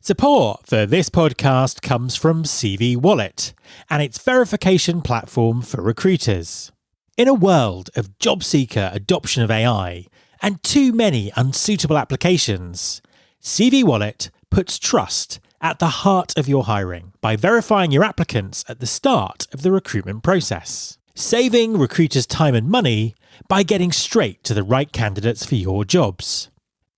Support for this podcast comes from CV Wallet and its verification platform for recruiters. In a world of job seeker adoption of AI and too many unsuitable applications, CV Wallet puts trust at the heart of your hiring by verifying your applicants at the start of the recruitment process, saving recruiters time and money by getting straight to the right candidates for your jobs.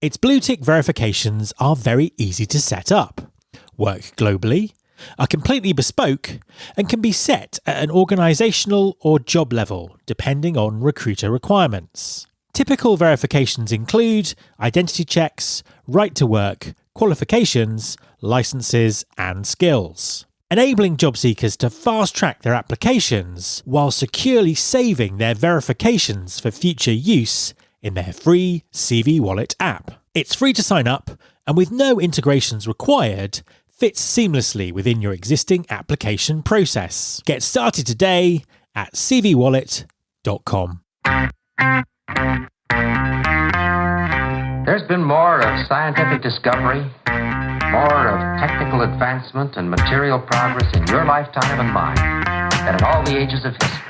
Its blue tick verifications are very easy to set up, work globally, are completely bespoke, and can be set at an organisational or job level depending on recruiter requirements. Typical verifications include identity checks, right to work, qualifications, licenses, and skills, enabling job seekers to fast-track their applications while securely saving their verifications for future use in their free CV Wallet app. It's free to sign up and with no integrations required, fits seamlessly within your existing application process. Get started today at cvwallet.com. There's been more of scientific discovery, more of technical advancement and material progress in your lifetime and mine than in all the ages of history.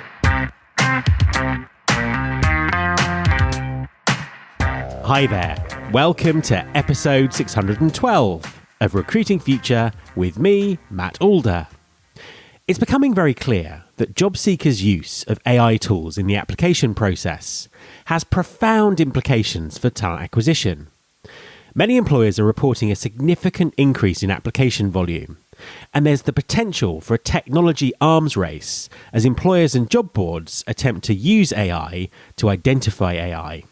Hi there. Welcome to episode 612 of Recruiting Future with me, Matt Alder. It's becoming very clear that job seekers' use of AI tools in the application process has profound implications for talent acquisition. Many employers are reporting a significant increase in application volume, and there's the potential for a technology arms race as employers and job boards attempt to use AI to identify AI.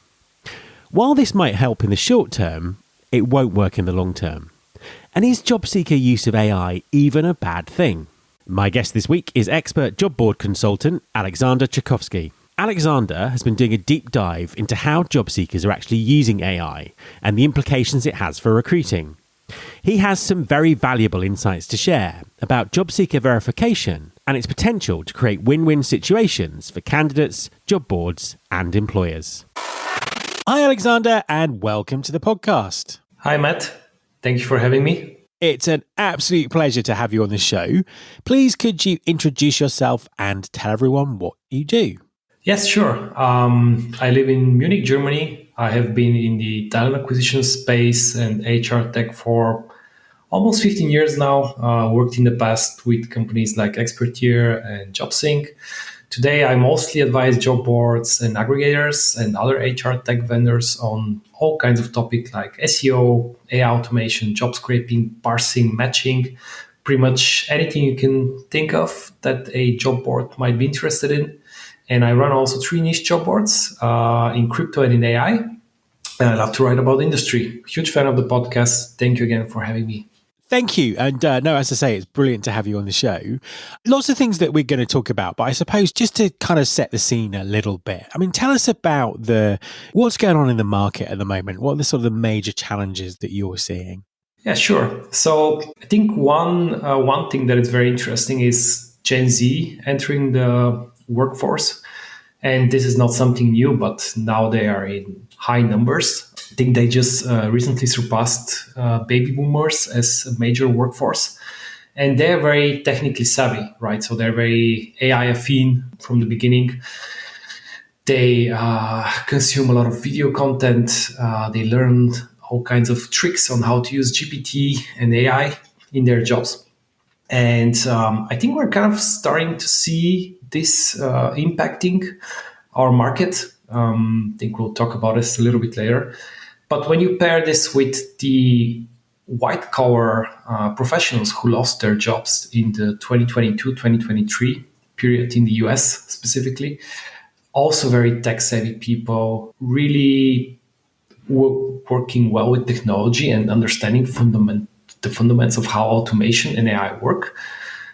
While this might help in the short term, it won't work in the long term. And is job seeker use of AI even a bad thing? My guest this week is expert job board consultant Alexander Tchaikovsky. Alexander has been doing a deep dive into how job seekers are actually using AI and the implications it has for recruiting. He has some very valuable insights to share about job seeker verification and its potential to create win-win situations for candidates, job boards, and employers. Hi, Alexander, and welcome to the podcast. Hi, Matt. Thank you for having me. It's an absolute pleasure to have you on the show. Please, could you introduce yourself and tell everyone what you do? Yes, sure. I live in Munich, Germany. I have been in the talent acquisition space and HR tech for almost 15 years now. Worked in the past with companies like Expertier and JobSync. Today, I mostly advise job boards and aggregators and other HR tech vendors on all kinds of topics like SEO, AI automation, job scraping, parsing, matching, pretty much anything you can think of that a job board might be interested in. And I run also 3 niche job boards in crypto and in AI. And I love to write about the industry. Huge fan of the podcast. Thank you again for having me. Thank you. And no, as I say, it's brilliant to have you on the show. Lots of things that we're going to talk about, but I suppose just to kind of set the scene a little bit. I mean, tell us about what's going on in the market at the moment. What are the sort of the major challenges that you're seeing? Yeah, sure. So I think one thing that is very interesting is Gen Z entering the workforce. And this is not something new, but now they are in high numbers. I think they just recently surpassed baby boomers as a major workforce. And they're very technically savvy, right? So they're very AI affine from the beginning. They consume a lot of video content. They learn all kinds of tricks on how to use GPT and AI in their jobs. And I think we're kind of starting to see this impacting our market. I think we'll talk about this a little bit later. But when you pair this with the white-collar professionals who lost their jobs in the 2022-2023 period in the US specifically, also very tech-savvy people, really working well with technology and understanding the fundamentals of how automation and AI work.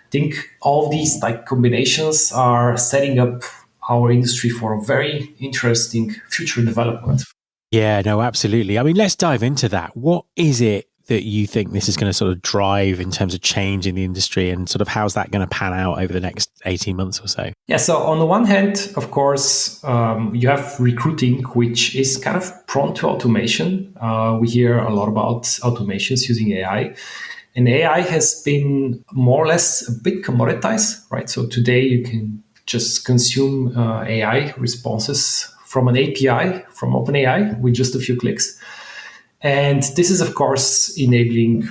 I think all of these combinations are setting up our industry for a very interesting future development. Yeah, no, absolutely. I mean, let's dive into that. What is it that you think this is going to sort of drive in terms of change in the industry, and sort of how's that going to pan out over the next 18 months or so? Yeah, so on the one hand, of course, you have recruiting, which is kind of prone to automation. We hear a lot about automations using AI. And AI has been more or less a bit commoditized, right? So today you can just consume AI responses from an API, from OpenAI, with just a few clicks. And this is, of course, enabling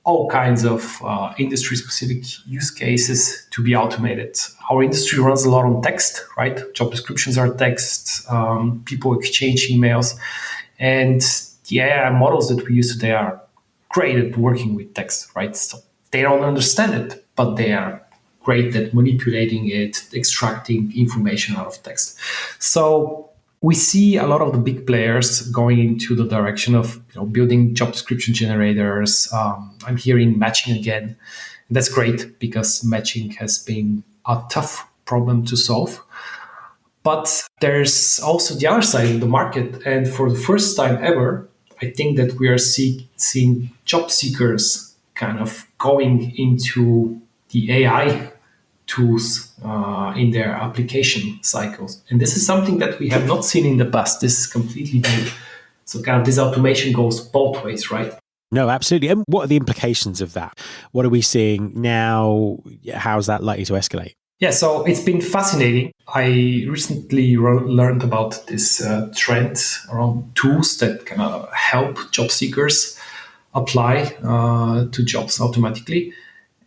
all kinds of industry-specific use cases to be automated. Our industry runs a lot on text, right? Job descriptions are text, people exchange emails. And the AI models that we use today are great at working with text, right? So they don't understand it, but they are great at manipulating it, extracting information out of text. So we see a lot of the big players going into the direction of building job description generators. I'm hearing matching again. And that's great because matching has been a tough problem to solve. But there's also the other side of the market. And for the first time ever, I think that we are seeing job seekers kind of going into the AI tools in their application cycles. And this is something that we have not seen in the past. This is completely new. So kind of this automation goes both ways, right? No, absolutely. And what are the implications of that? What are we seeing now? How's that likely to escalate? Yeah, so it's been fascinating. I recently learned about this trend around tools that kind of help job seekers apply to jobs automatically.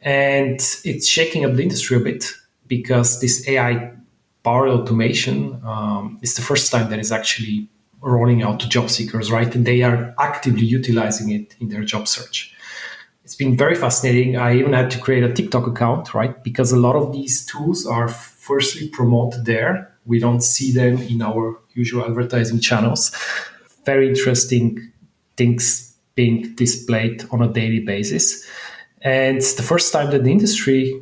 And it's shaking up the industry a bit because this AI-powered automation is the first time that is actually rolling out to job seekers, right? And they are actively utilizing it in their job search. It's been very fascinating. I even had to create a TikTok account, right? Because a lot of these tools are firstly promoted there. We don't see them in our usual advertising channels. Very interesting things being displayed on a daily basis. And it's the first time that the industry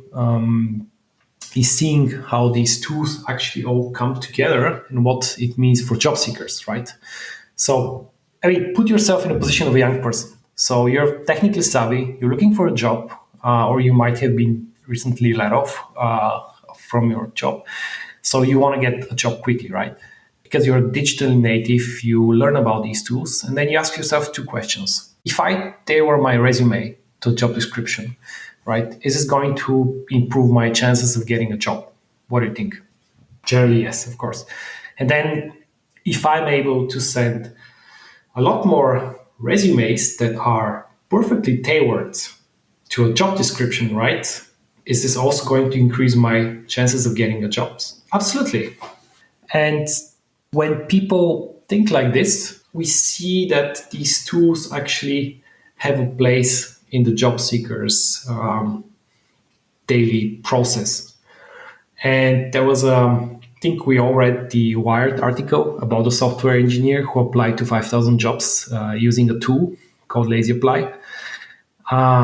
is seeing how these tools actually all come together and what it means for job seekers, right? So, I mean, put yourself in a position of a young person. So you're technically savvy, you're looking for a job, or you might have been recently laid off from your job. So you want to get a job quickly, right? Because you're a digital native, you learn about these tools, and then you ask yourself two questions. If I tailor my resume to a job description, right, is this going to improve my chances of getting a job? What do you think? Generally, yes, of course. And then if I'm able to send a lot more resumes that are perfectly tailored to a job description, right? Is this also going to increase my chances of getting a job? Absolutely. And when people think like this, we see that these tools actually have a place in the job seekers' daily process. And there was I think we all read the Wired article about a software engineer who applied to 5,000 jobs using a tool called Lazy Apply.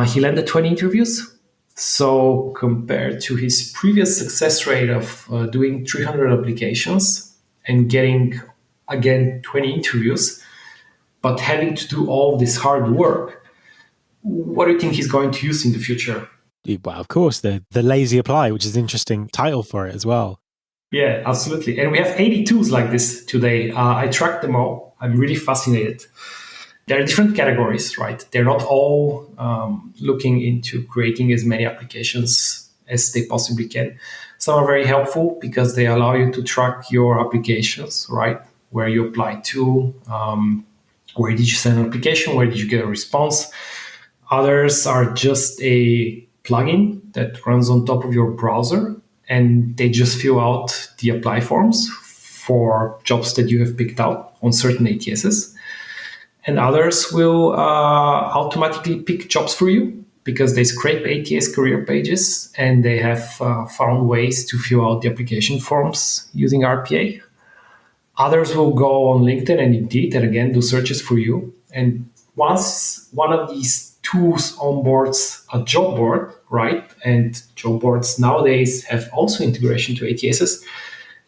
He landed 20 interviews. So compared to his previous success rate of doing 300 applications and getting, again, 20 interviews, but having to do all this hard work, what do you think he's going to use in the future? Well, of course, the Lazy Apply, which is an interesting title for it as well. Yeah, absolutely. And we have 80 tools like this today. I tracked them all. I'm really fascinated. There are different categories, right? They're not all looking into creating as many applications as they possibly can. Some are very helpful because they allow you to track your applications, right? Where you applied to, where did you send an application, where did you get a response. Others are just a plugin that runs on top of your browser, and they just fill out the apply forms for jobs that you have picked out on certain ATSs. And others will automatically pick jobs for you because they scrape ATS career pages and they have found ways to fill out the application forms using RPA. Others will go on LinkedIn and Indeed and again do searches for you. And once one of these tools onboards a job board, right? And job boards nowadays have also integration to ATSs.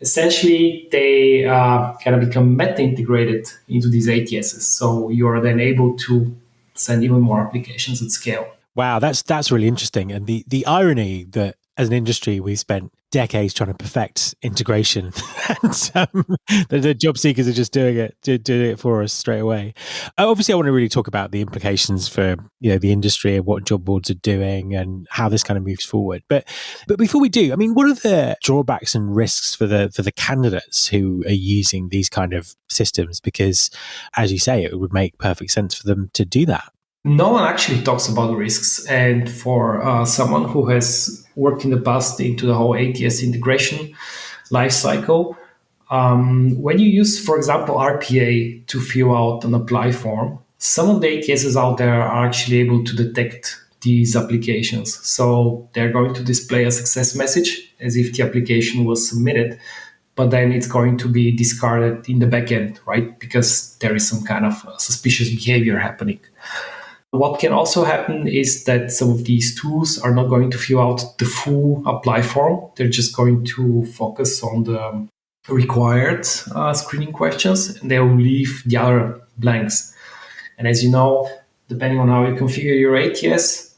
Essentially, they kind of become meta-integrated into these ATSs. So you are then able to send even more applications at scale. Wow, that's really interesting. And the irony that as an industry, we spent decades trying to perfect integration, and the job seekers are just doing it for us straight away. Obviously, I want to really talk about the implications for the industry and what job boards are doing and how this kind of moves forward. But before we do, I mean, what are the drawbacks and risks for the candidates who are using these kind of systems? Because, as you say, it would make perfect sense for them to do that. No one actually talks about risks. And for someone who has worked in the past into the whole ATS integration lifecycle, when you use, for example, RPA to fill out an apply form, some of the ATSs out there are actually able to detect these applications. So they're going to display a success message as if the application was submitted, but then it's going to be discarded in the backend, right? Because there is some kind of suspicious behavior happening. What can also happen is that some of these tools are not going to fill out the full apply form. They're just going to focus on the required screening questions, and they will leave the other blanks. And as you know, depending on how you configure your ATS,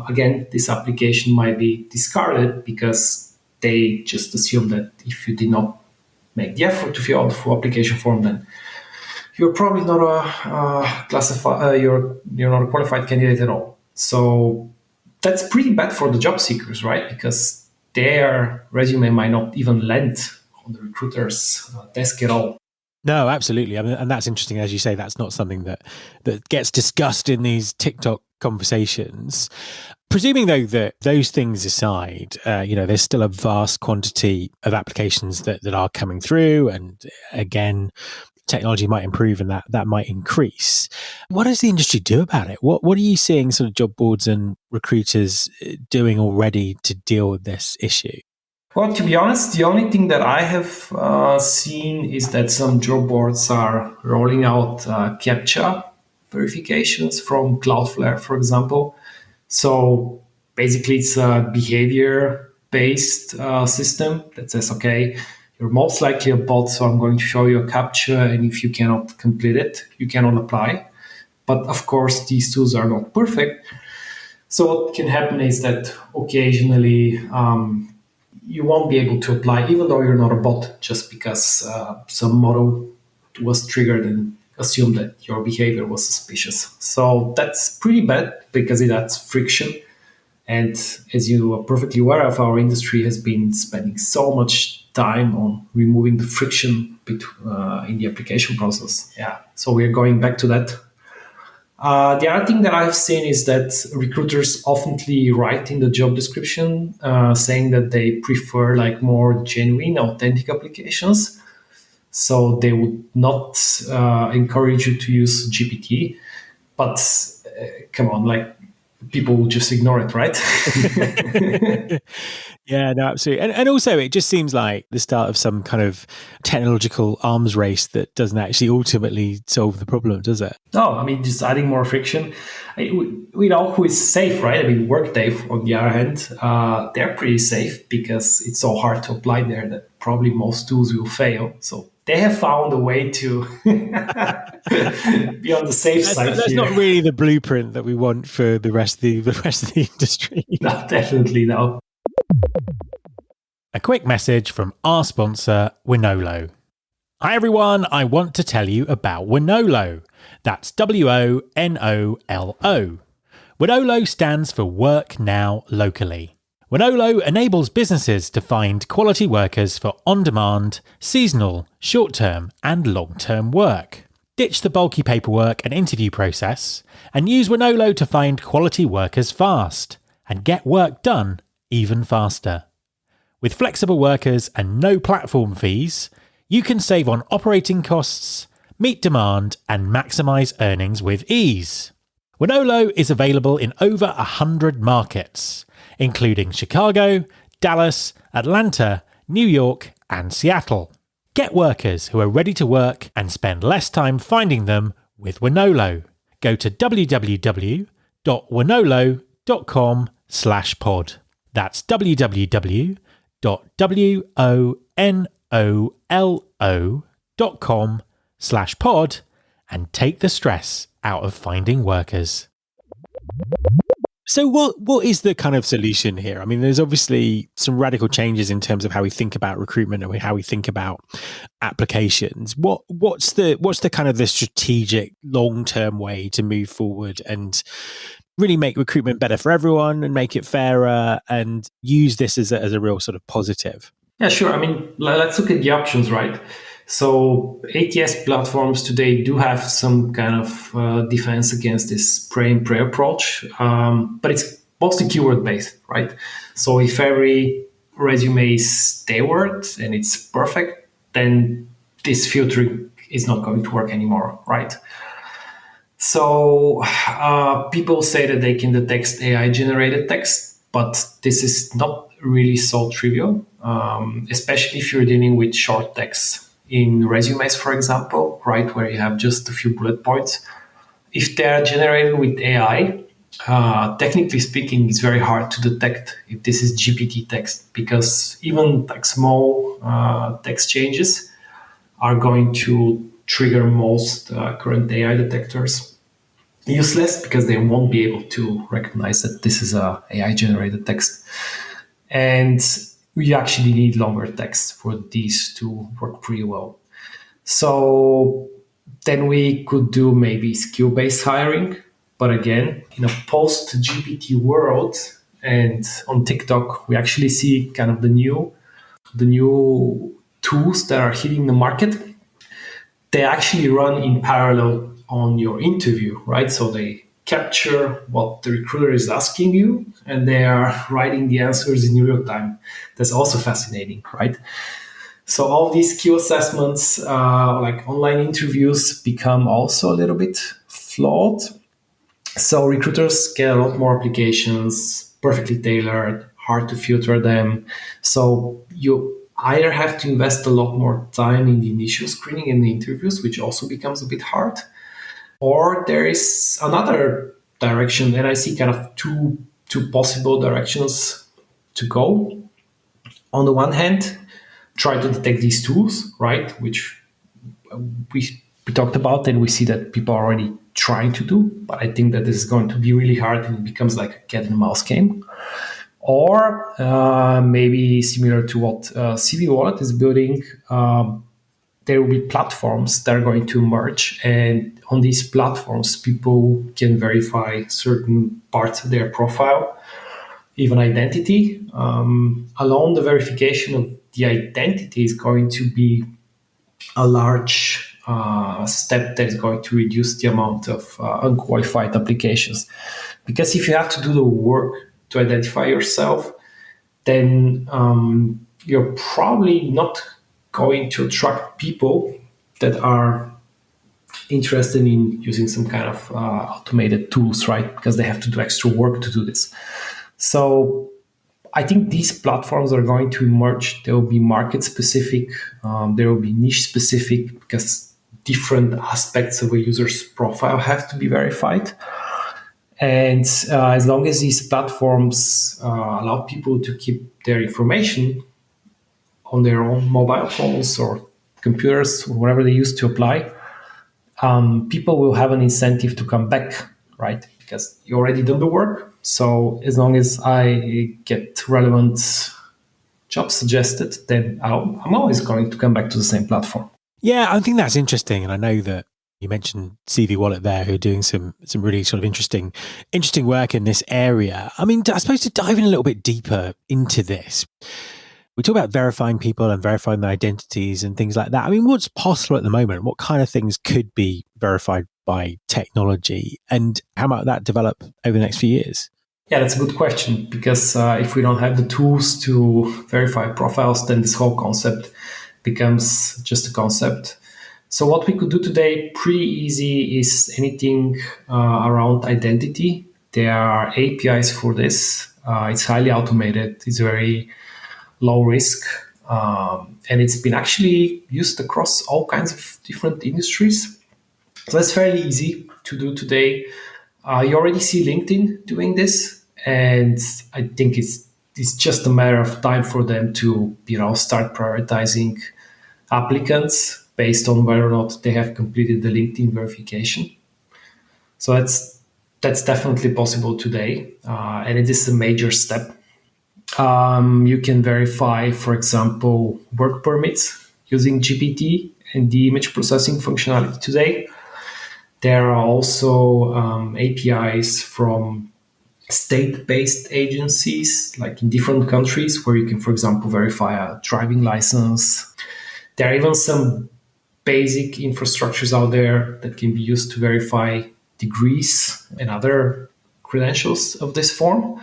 again, this application might be discarded because they just assume that if you did not make the effort to fill out the full application form, then you're probably not you're not a qualified candidate at all. So that's pretty bad for the job seekers, right? Because their resume might not even land on the recruiter's desk at all. No, absolutely. I mean, and that's interesting. As you say, that's not something that gets discussed in these TikTok conversations. Presuming, though, that those things aside, there's still a vast quantity of applications that are coming through. And again, technology might improve and that might increase. What does the industry do about it? What are you seeing sort of job boards and recruiters doing already to deal with this issue? Well, to be honest, the only thing that I have seen is that some job boards are rolling out CAPTCHA verifications from Cloudflare, for example. So basically, it's a behavior-based system that says, okay, you're most likely a bot, so I'm going to show you a CAPTCHA, and if you cannot complete it, you cannot apply. But of course, these tools are not perfect. So what can happen is that occasionally you won't be able to apply, even though you're not a bot, just because some model was triggered and assumed that your behavior was suspicious. So that's pretty bad because it adds friction. And as you are perfectly aware of, our industry has been spending so much time on removing the friction in the application process. Yeah, so we're going back to that. The other thing that I've seen is that recruiters oftenly write in the job description saying that they prefer like more genuine, authentic applications. So they would not encourage you to use GPT. But come on, like people will just ignore it, right? Yeah, no, absolutely. And also it just seems like the start of some kind of technological arms race that doesn't actually ultimately solve the problem, does it? No, I mean, just adding more friction. We know who is safe, right? I mean, Workday, on the other hand, they're pretty safe because it's so hard to apply there that probably most tools will fail. So they have found a way to be on the safe side. That's not really the blueprint that we want for the rest of the industry. No, definitely no. A quick message from our sponsor, Winolo. Hi everyone, I want to tell you about Winolo. That's Winolo. Winolo stands for Work Now Locally. Winolo enables businesses to find quality workers for on-demand, seasonal, short-term and long-term work. Ditch the bulky paperwork and interview process and use Winolo to find quality workers fast and get work done even faster. With flexible workers and no platform fees, you can save on operating costs, meet demand and maximise earnings with ease. Winolo is available in over 100 markets, including Chicago, Dallas, Atlanta, New York, and Seattle. Get workers who are ready to work and spend less time finding them with Winolo. Go to www.winolo.com/pod. That's www.winolo.com/pod and take the stress out of finding workers. So what is the kind of solution here? I mean, there's obviously some radical changes in terms of how we think about recruitment and how we think about applications. What's the kind of the strategic long-term way to move forward and really make recruitment better for everyone and make it fairer and use this as a real sort of positive? Yeah, sure. I mean, let's look at the options, right? So ATS platforms today do have some kind of defense against this spray and pray approach, but it's mostly keyword based, right? So if every resume is tailored and it's perfect, then this filtering is not going to work anymore, right? So people say that they can detect AI generated text, but this is not really so trivial, especially if you're dealing with short text in resumes, for example, right, where you have just a few bullet points. If they're generated with AI, technically speaking, it's very hard to detect if this is GPT text, because even like small text changes are going to trigger most current AI detectors useless, because they won't be able to recognize that this is a AI generated text. And we actually need longer text for these to work pretty well. So then we could do maybe skill-based hiring. But again, in a post-GPT world and on TikTok, we actually see kind of the new tools that are hitting the market. They actually run in parallel on your interview, right? So they capture what the recruiter is asking you, and they are writing the answers in real time. That's also fascinating, right? So all these skill assessments, like online interviews, become also a little bit flawed. So recruiters get a lot more applications, perfectly tailored, hard to filter them. So you either have to invest a lot more time in the initial screening and the interviews, which also becomes a bit hard, or there is another direction, and I see kind of two possible directions to go. On the one hand, try to detect these tools, right, which we talked about, and we see that people are already trying to do, but I think that this is going to be really hard and it becomes like a cat and mouse game. Or maybe similar to what CV Wallet is building, there will be platforms that are going to emerge, and on these platforms, people can verify certain parts of their profile, even identity. Alone, the verification of the identity is going to be a large step that is going to reduce the amount of unqualified applications. Because if you have to do the work to identify yourself, then you're probably not going to attract people that are interested in using some kind of automated tools, right? Because they have to do extra work to do this. So I think these platforms are going to emerge. There will be market specific, there will be niche specific, because different aspects of a user's profile have to be verified. And as long as these platforms allow people to keep their information on their own mobile phones or computers or whatever they use to apply, people will have an incentive to come back, right? Because you already done the work. So as long as I get relevant jobs suggested, then I'm always going to come back to the same platform. Yeah, I think that's interesting. And I know that you mentioned CV Wallet there, who are doing some really sort of interesting work in this area. I mean, I suppose to dive in a little bit deeper into this, we talk about verifying people and verifying their identities and things like that. I mean, what's possible at the moment? What kind of things could be verified by technology, and how might that develop over the next few years? Yeah, that's a good question, because if we don't have the tools to verify profiles, then this whole concept becomes just a concept. So what we could do today, pretty easy, is anything around identity. There are APIs for this. It's highly automated. It's very low risk. And it's been actually used across all kinds of different industries. So that's fairly easy to do today. You already see LinkedIn doing this. And I think it's just a matter of time for them to start prioritizing applicants based on whether or not they have completed the LinkedIn verification. So that's That's definitely possible today, and it is a major step. You can verify, for example, work permits using GPT and the image processing functionality today. There are also APIs from state-based agencies, like in different countries, where you can, for example, verify a driving license. There are even some basic infrastructures out there that can be used to verify degrees and other credentials of this form.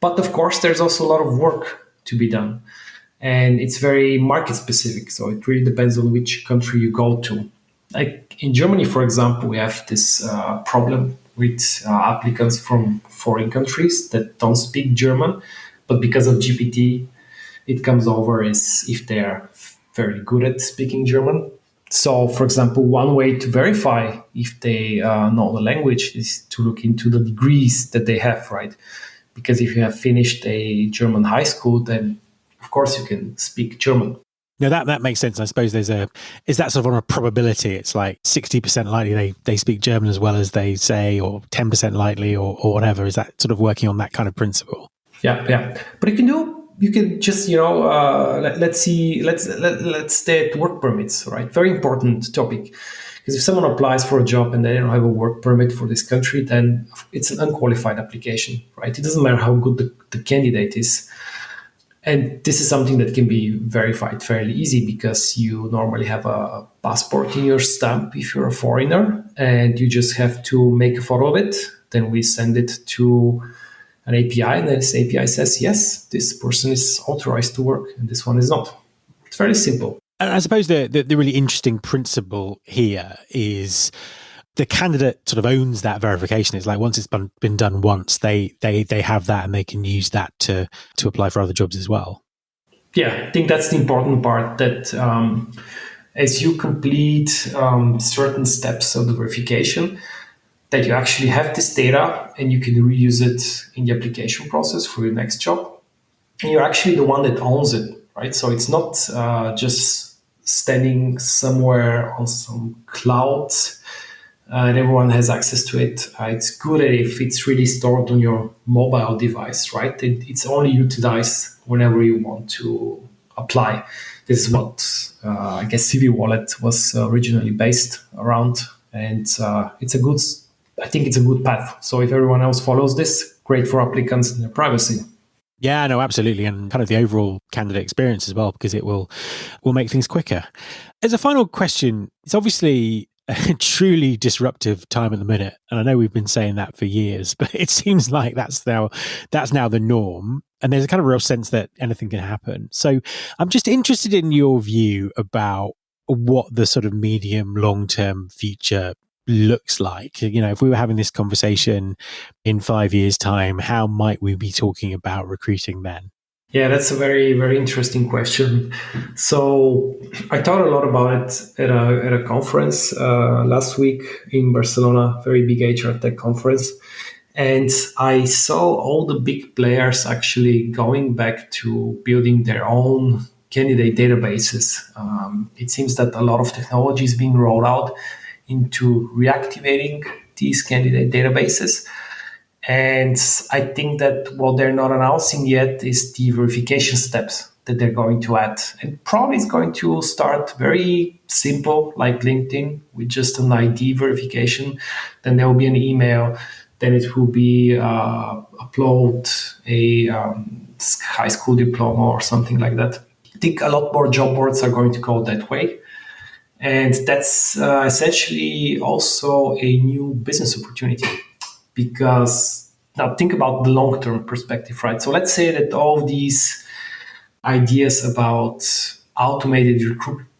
But of course, there's also a lot of work to be done. And it's very market specific. So it really depends on which country you go to. Like in Germany, for example, we have this problem with applicants from foreign countries that don't speak German. But because of GPT, it comes over as if they're very good at speaking German. So, for example, one way to verify if they know the language is to look into the degrees that they have, right? Because if you have finished a German high school, then of course you can speak German. No, that makes sense. I suppose is that sort of on a probability? It's like 60% likely they speak German as well as they say, or 10% likely, or whatever. Is that sort of working on that kind of principle? Yeah. But you can just, let's stay at work permits, right? Very important topic. Because if someone applies for a job and they don't have a work permit for this country, then it's an unqualified application, right? It doesn't matter how good the candidate is. And this is something that can be verified fairly easy because you normally have a passport in your stamp if you're a foreigner, and you just have to make a photo of it. Then we send it to an API, and this API says, yes, this person is authorized to work and this one is not. It's very simple. And I suppose the really interesting principle here is the candidate sort of owns that verification. It's like once it's been done once, they have that and they can use that to apply for other jobs as well. Yeah, I think that's the important part, that as you complete certain steps of the verification, that you actually have this data and you can reuse it in the application process for your next job. And you're actually the one that owns it, right? So it's not just standing somewhere on some cloud and everyone has access to it. It's good if it's really stored on your mobile device, right? It's only utilized whenever you want to apply. This is what I guess CV Wallet was originally based around, and I think it's a good path. So if everyone else follows this, great for applicants and their privacy. Yeah, no, absolutely. And kind of the overall candidate experience as well, because it will make things quicker. As a final question, it's obviously a truly disruptive time at the minute. And I know we've been saying that for years, but it seems like that's now the norm. And there's a kind of real sense that anything can happen. So I'm just interested in your view about what the sort of medium long-term future looks like. You know, if we were having this conversation in 5 years' time, how might we be talking about recruiting then? Yeah, that's a very, very interesting question. So I thought a lot about it at a conference last week in Barcelona, very big HR tech conference. And I saw all the big players actually going back to building their own candidate databases. It seems that a lot of technology is being rolled out into reactivating these candidate databases. And I think that what they're not announcing yet is the verification steps that they're going to add. And probably it's going to start very simple, like LinkedIn, with just an ID verification. Then there will be an email. Then it will be upload a high school diploma or something like that. I think a lot more job boards are going to go that way. And that's essentially also a new business opportunity. Because now think about the long-term perspective, right? So let's say that all these ideas about automated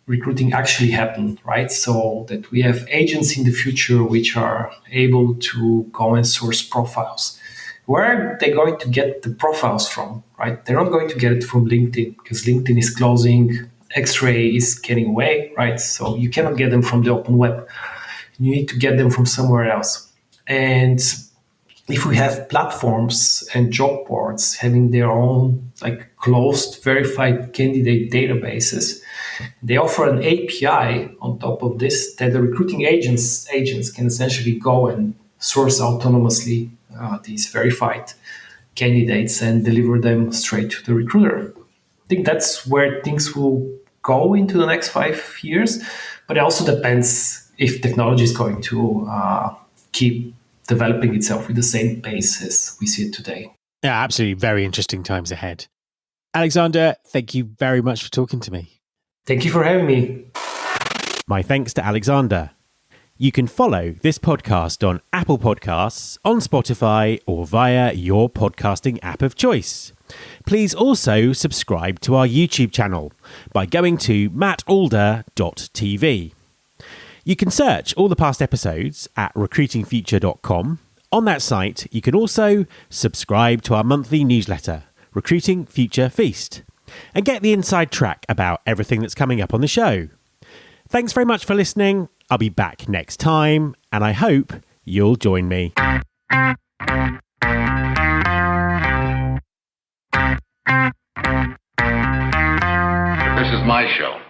recruiting actually happen, right? So that we have agents in the future which are able to go and source profiles. Where are they going to get the profiles from, right? They're not going to get it from LinkedIn because LinkedIn is closing, X-ray is getting away, right? So you cannot get them from the open web. You need to get them from somewhere else. And if we have platforms and job boards having their own like closed verified candidate databases, they offer an API on top of this that the recruiting agents can essentially go and source autonomously these verified candidates and deliver them straight to the recruiter. I think that's where things will go into the next 5 years, but it also depends if technology is going to keep developing itself with the same pace as we see it today. Yeah, absolutely. Very interesting times ahead. Alexander, thank you very much for talking to me. Thank you for having me. My thanks to Alexander. You can follow this podcast on Apple Podcasts, on Spotify, or via your podcasting app of choice. Please also subscribe to our YouTube channel by going to mattalder.tv. You can search all the past episodes at recruitingfuture.com. On that site, you can also subscribe to our monthly newsletter, Recruiting Future Feast, and get the inside track about everything that's coming up on the show. Thanks very much for listening. I'll be back next time, and I hope you'll join me. This is my show.